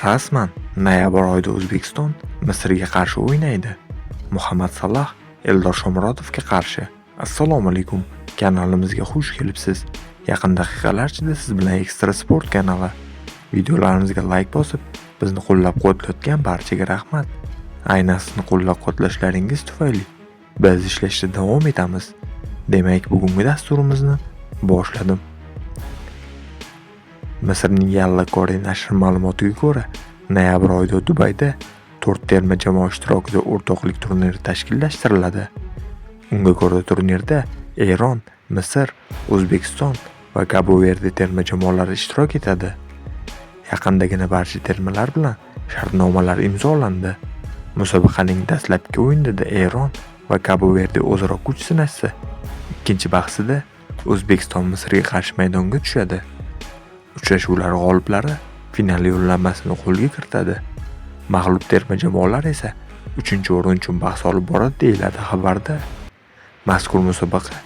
Rasman noyabr oyida O'zbekiston Misrga qarshi o'ynaydi. Muhammad Salah Eldor Shomurodovga qarshi. Assalomu alaykum. Kanalimizga xush kelibsiz. Yaqin daqiqalar ichida siz bilan Ekstra Sport kanali. Videolarimizga like bosib, bizni qo'llab-quvvatlayotgan barchaga rahmat. Aynan sizni qo'llab-quvvatlashlaringiz tufayli biz ishlashda davom etamiz. Demak, bugungi dasturimizni boshladim. Misrning Yalla Kore nashri ma'lumotiga ko'ra, noyabr oyida Dubayda 4 terma jamoa ishtirokida o'rtoqlik turniri tashkillashtiriladi. Unga ko'ra turnirda Eron, Misr, O'zbekiston va Cabo Verde terma jamoalari ishtirok etadi. Yaqindagina barcha termalar bilan shartnomalar imzolandi. Musobaqaning dastlabki o'yinida Eron va Cabo Verde o'zaro kuch sinashsa, ikkinchi bahsida O'zbekiston Misrga qarshi maydonga tushadi. Uchrashuvlar g'oliblari final yo'llanmasini qo'lga kiritadi. Mag'lub terma jamoalar esa 3-o'rin uchun bahs olib boradi deyiladi xabarda. Mazkur musobaqa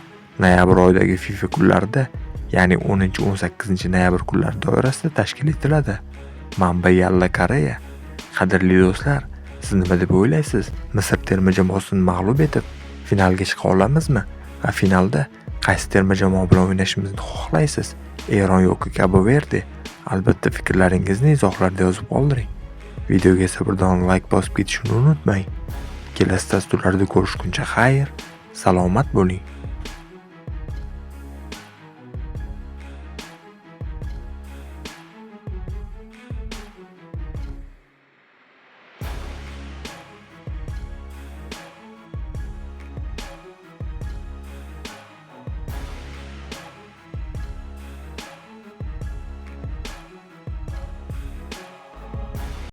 noyabr oyidagi FIFA kunlarida, ya'ni 10-18 noyabr kunlari doirasida tashkil etiladi. Manba Yalla Koreya. Qadrli do'stlar, siz nima deb o'ylaysiz? Misr terma jamoasini mag'lub etib finalga chiqa olamizmi? Va finalda qaysi terma jamoa bilan o'ynashimizni xohlaysiz? Eron yoki Cabo Verde? Albatta fikrlaringizni izohlarda yozib qoldiring. Videoga esa birdan like bosib ketishni unutmang. Kelasi dasturlarda ko'rishguncha xayr, salomat bo'ling.